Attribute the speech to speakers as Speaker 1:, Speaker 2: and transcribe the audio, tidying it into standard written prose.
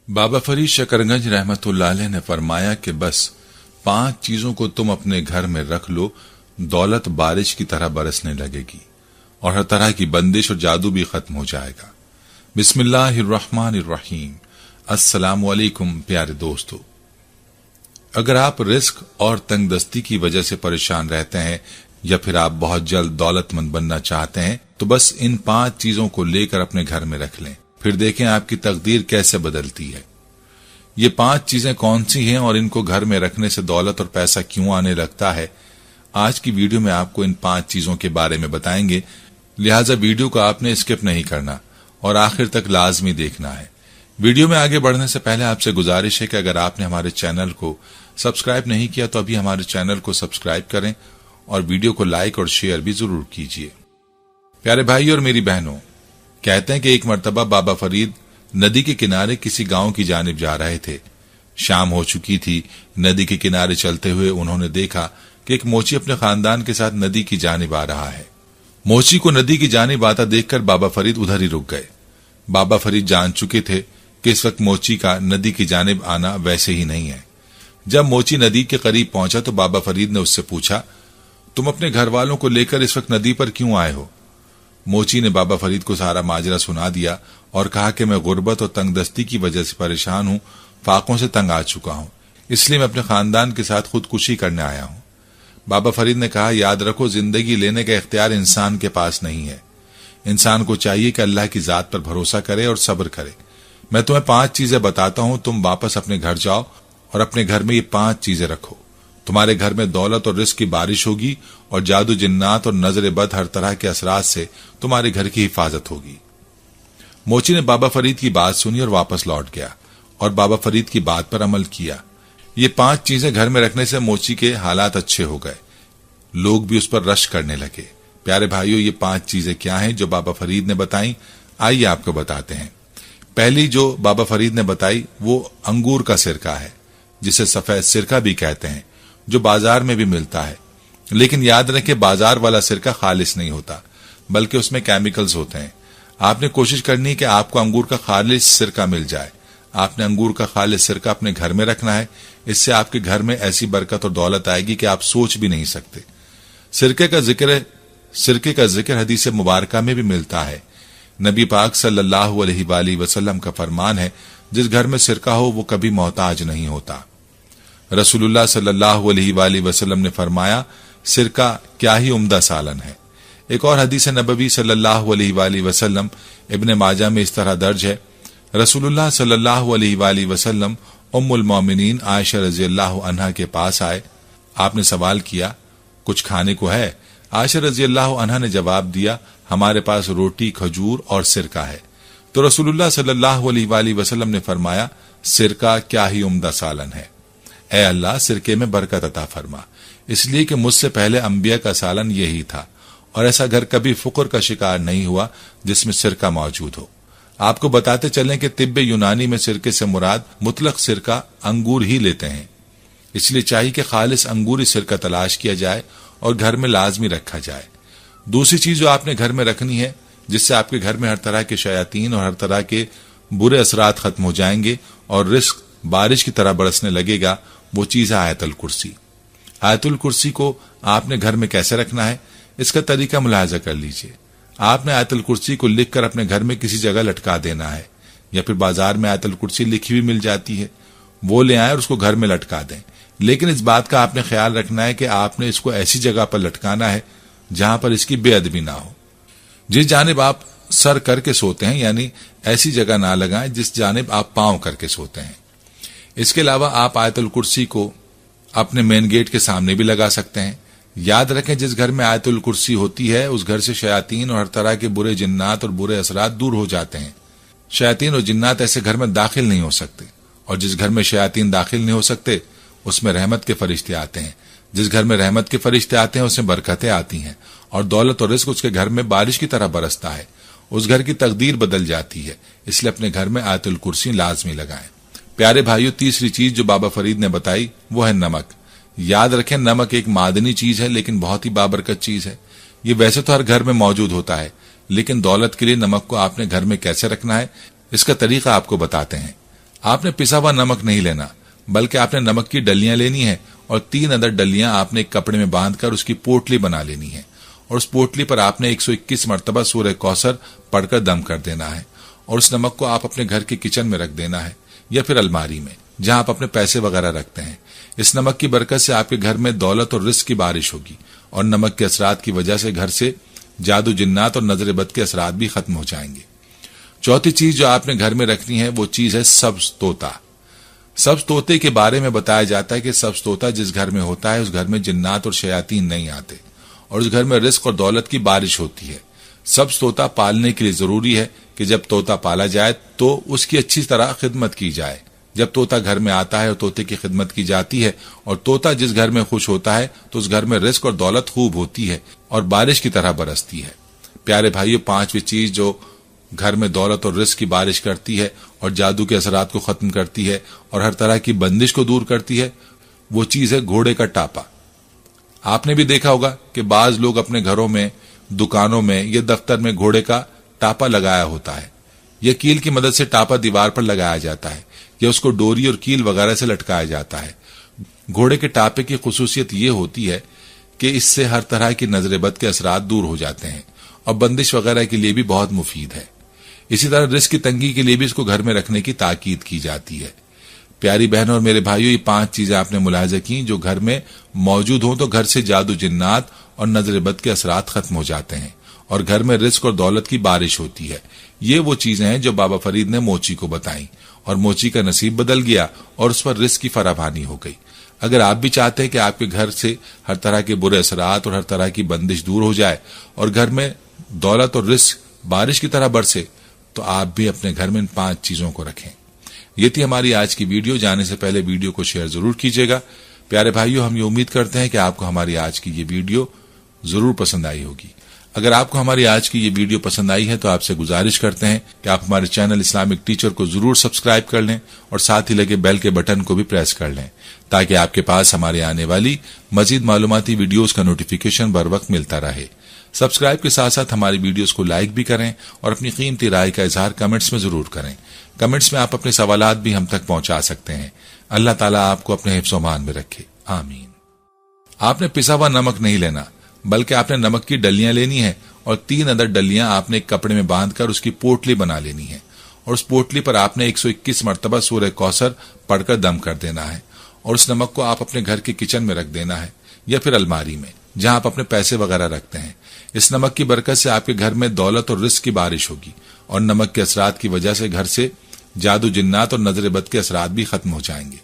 Speaker 1: बाबा फरीद शकरगंज रहमतुल्लाह अलैह ने फरमाया कि बस 5 चीजों को तुम अपने घर में रख लो, दौलत बारिश की तरह बरसने लगेगी और हर तरह की बंदिश और जादू भी खत्म हो जाएगा। बिस्मिल्लाहिर्रहमानिर्रहीम। अस्सलाम वालेकुम प्यारे दोस्तों, अगर आप रिस्क और तंगदस्ती की वजह से परेशान रहते हैं या फिर आप बहुत जल्द दौलतमंद बनना चाहते हैं तो बस इन 5 चीजों को लेकर अपने घर में रख लें, फिर देखें आपकी तकदीर कैसे बदलती है। ये 5 चीजें कौन सी हैं और इनको घर में रखने से दौलत और पैसा क्यों आने लगता है, आज की वीडियो में आपको इन 5 चीजों के बारे में बताएंगे। लिहाजा वीडियो को आपने स्किप नहीं करना और आखिर तक लाजमी देखना है। वीडियो में आगे बढ़ने से पहले आपसे गुजारिश है कि अगर आपने हमारे चैनल को सब्सक्राइब नहीं किया तो अभी हमारे चैनल को सब्सक्राइब करें और वीडियो को लाइक और शेयर भी जरूर कीजिए। प्यारे भाई और मेरी बहनों, कहते हैं कि एक मर्तबा बाबा फरीद नदी के किनारे किसी गांव की जानिब जा रहे थे। शाम हो चुकी थी। नदी के किनारे चलते हुए उन्होंने देखा कि एक मोची अपने खानदान के साथ नदी की जानिब आ रहा है। मोची को नदी की जानिब आता देखकर बाबा फरीद उधर ही रुक गए। बाबा फरीद जान चुके थे कि इस वक्त मोची का नदी की जानिब आना वैसे ही नहीं है। जब मोची नदी के करीब पहुंचा तो बाबा फरीद ने उससे पूछा, तुम अपने घर वालों को लेकर इस वक्त नदी पर क्यों आए हो? मोची ने बाबा फरीद को सारा माजरा सुना दिया और कहा कि मैं गुर्बत और तंगदस्ती की वजह से परेशान हूं, फाकों से तंग आ चुका हूं, इसलिए मैं अपने खानदान के साथ खुदकुशी करने आया हूं। बाबा फरीद ने कहा, याद रखो, जिंदगी लेने का इख्तियार इंसान के पास नहीं है। इंसान को चाहिए कि अल्लाह की जात पर भरोसा करे और सब्र करे। मैं तुम्हें 5 चीजें बताता हूं, तुम वापस अपने घर जाओ और अपने घर में ये 5 चीजें रखो। तुम्हारे घर में दौलत और रिस्क की बारिश होगी और जादू, जिन्नात और नजर बद हर तरह के असरात से तुम्हारे घर की हिफाजत होगी। मोची ने बाबा फरीद की बात सुनी और वापस लौट गया और बाबा फरीद की बात पर अमल किया। ये 5 चीजें घर में रखने से मोची के हालात अच्छे हो गए। लोग भी उस पर रश करने लगे। प्यारे भाइयों, ये 5 चीजें क्या हैं जो बाबा फरीद ने बताई? आइए आपको बताते हैं। पहली जो बाबा फरीद ने बताई वो अंगूर का सिरका है, जिसे सफेद सिरका भी कहते हैं, जो बाजार में भी मिलता है। लेकिन याद रखें, बाजार वाला सिरका खालिस नहीं होता, बल्कि उसमें केमिकल्स होते हैं। आपने कोशिश करनी है कि आपको अंगूर का खालिस सिरका मिल जाए। आपने अंगूर का खालिस सिरका अपने घर में रखना है। इससे आपके घर में ऐसी बरकत और दौलत आएगी कि आप सोच भी नहीं सकते। सिरके का जिक्र हदीस मुबारका में भी मिलता है। नबी पाक सल्लल्लाहु अलैहि वसल्लम का फरमान है, जिस घर में सिरका हो वो कभी मोहताज नहीं होता। रसूलुल्लाह सल्लल्लाहु अलैहि वसल्लम ने फरमाया, सिरका क्या ही उम्दा सालन है। एक और हदीस नबवी सल्लल्लाहु अलैहि वसल्लम इब्ने माजा में इस तरह दर्ज है, रसूलुल्लाह सल्लल्लाहु अलैहि वसल्लम उम्मुल मोमिनीन आयशा रज़ियल्लाहु अन्हा के पास आए। आपने सवाल किया, कुछ खाने को है? आयशा रज़ियल्लाहु अन्हा ने जवाब दिया, हमारे पास रोटी, खजूर और सिरका है। तो रसूलुल्लाह सल्लल्लाहु अलैहि वसल्लम ने फरमाया, सिरका क्या ही उम्दा सालन है। ऐ अल्लाह, सिरके में बरकत अता फरमा, इसलिए कि मुझसे पहले अंबिया का सालन यही था और ऐसा घर कभी फुकर का शिकार नहीं हुआ जिसमें सिरका मौजूद हो। आपको बताते चलें कि तिब्बे यूनानी में सिरके से मुराद मुतलक सिरका अंगूर ही लेते हैं। इसलिए चाहिए कि खालिस अंगूरी सिरका तलाश किया जाए और घर में लाजमी रखा जाए। दूसरी चीज जो आपने घर में रखनी है, जिससे आपके घर में हर तरह के शयातीन और हर तरह के बुरे असरात खत्म हो जाएंगे और रिस्क बारिश की तरह बरसने लगेगा, वो चीज है आयतुल कुर्सी। आयतुल कुर्सी को आपने घर में कैसे रखना है, इसका तरीका मुलाहाजा कर लीजिए। आपने आयतुल कुर्सी को लिखकर अपने घर में किसी जगह लटका देना है, या फिर बाजार में आयतुल कुर्सी लिखी हुई मिल जाती है, वो ले आए और उसको घर में लटका दें। लेकिन इस बात का आपने ख्याल रखना है कि आपने इसको ऐसी जगह पर लटकाना है जहां पर इसकी बेअदबी ना हो। जिस जानिब आप सर करके सोते हैं, यानी ऐसी जगह ना लगाएं जिस जानिब आप पांव करके सोते हैं। इसके अलावा आप आयतुल कुर्सी को अपने मेन गेट के सामने भी लगा सकते हैं। याद रखें, जिस घर में आयतुल कुर्सी होती है उस घर से शयातीन और हर तरह के बुरे जिन्नात और बुरे असरात दूर हो जाते हैं। शयातीन और जिन्नात ऐसे घर में दाखिल नहीं हो सकते, और जिस घर में शयातीन दाखिल नहीं हो सकते उसमें रहमत के फरिश्ते आते हैं। जिस घर में रहमत के फरिश्ते आते हैं उसमें बरकतें आती हैं और दौलत और रिस्क उसके घर में बारिश की तरह बरसता है। उस घर की तकदीर बदल जाती है। इसलिए अपने घर में आयतुल कुर्सी लाजमी लगाएं। प्यारे भाइयों, तीसरी चीज जो बाबा फरीद ने बताई वो है नमक। याद रखें, नमक एक मादनी चीज है लेकिन बहुत ही बाबरकत चीज है। ये वैसे तो हर घर में मौजूद होता है, लेकिन दौलत के लिए नमक को आपने घर में कैसे रखना है, इसका तरीका आपको बताते हैं। आपने पिसा हुआ नमक नहीं लेना, बल्कि आपने नमक की डलियां लेनी है और 3 अदद डलियां आपने एक कपड़े में बांधकर उसकी पोटली बना लेनी है और उस पोटली पर आपने 121 मरतबा सूरह कौसर पढ़कर दम कर देना है और उस नमक को आप अपने घर के किचन में रख देना है या फिर अलमारी में जहां आप अपने पैसे वगैरह रखते हैं। इस नमक की बरकत से आपके घर में दौलत और रिस्क की बारिश होगी और नमक के असरात की वजह से घर से जादू जिन्नात और नजर बद के असरात भी खत्म हो जाएंगे। चौथी चीज जो आपने घर में रखनी है वो चीज है सब्ज तोता। सब्ज तोते के बारे में बताया जाता है कि सब्ज तोता जिस घर में होता है उस घर में जिन्नात और शयातीन नहीं आते और उस घर में रिस्क और दौलत की बारिश होती है। सब्ज तोता पालने के लिए जरूरी है कि जब तोता पाला जाए तो उसकी अच्छी तरह खिदमत की जाए। जब तोता घर में आता है और तोते की खिदमत की जाती है और तोता जिस घर में खुश होता है तो उस घर में रिस्क और दौलत खूब होती है और बारिश की तरह बरसती है। प्यारे भाइयों, पांचवी चीज जो घर में दौलत और रिस्क की बारिश करती है और जादू के असरात को खत्म करती है और हर तरह की बंदिश को दूर करती है, वो चीज है घोड़े का टापा। आपने भी देखा होगा कि बाज लोग अपने घरों में, दुकानों में या दफ्तर में घोड़े का टापा लगाया होता है। यह कील की मदद से टापा दीवार पर लगाया जाता है या उसको डोरी और कील वगैरह से लटकाया जाता है। घोड़े के टापे की खुसूसियत यह होती है कि इससे हर तरह की नजर बद के असरात दूर हो जाते हैं और बंदिश वगैरह के लिए भी बहुत मुफीद है। इसी तरह रिस्क की तंगी के लिए भी इसको घर में रखने की ताकीद की जाती है। प्यारी बहनों और मेरे भाइयों, ये 5 चीजें आपने मुलाहिजा की जो घर में मौजूद हों तो घर से जादू जिन्नात और नजर बद के असरात खत्म हो जाते हैं और घर में रिस्क और दौलत की बारिश होती है। ये वो चीजें हैं जो बाबा फरीद ने मोची को बताई और मोची का नसीब बदल गया और उस पर रिस्क की फरावानी हो गई। अगर आप भी चाहते हैं कि आपके घर से हर तरह के बुरे असरात और हर तरह की बंदिश दूर हो जाए और घर में दौलत और रिस्क बारिश की तरह बरसे, तो आप भी अपने घर में इन 5 चीजों को रखें। ये थी हमारी आज की वीडियो। जाने से पहले वीडियो को शेयर जरूर कीजिएगा। प्यारे भाइयों, हम ये उम्मीद करते हैं कि आपको हमारी आज की ये वीडियो जरूर पसंद आई होगी। अगर आपको हमारी आज की ये वीडियो पसंद आई है तो आपसे गुजारिश करते हैं कि आप हमारे चैनल इस्लामिक टीचर को जरूर सब्सक्राइब कर लें और साथ ही लगे बेल के बटन को भी प्रेस कर लें ताकि आपके पास हमारे आने वाली मजीद मालूमाती वीडियोस का नोटिफिकेशन बर वक्त मिलता रहे। सब्सक्राइब के साथ साथ हमारी वीडियोस को लाइक भी करें और अपनी कीमती राय का इजहार कमेंट्स में जरूर करें। कमेंट्स में आप अपने सवालात भी हम तक पहुंचा सकते हैं। अल्लाह ताला आपको अपने हिफ्ज़-ओ-मान में रखे, आमीन। आपने पिसा हुआ नमक नहीं लेना, बल्कि आपने नमक की डलियां लेनी है और 3 अदद डलियां आपने एक कपड़े में बांधकर उसकी पोटली बना लेनी है और उस पोटली पर आपने 121 मरतबा सूरह कौसर पढ़कर दम कर देना है और उस नमक को आप अपने घर के किचन में रख देना है या फिर अलमारी में जहां आप अपने पैसे वगैरह रखते हैं। इस नमक की बरकत से आपके घर में दौलत और रिस्क की बारिश होगी और नमक के असरात की वजह से घर से जादू जिन्नात और नजर बद के असरात भी खत्म हो जाएंगे।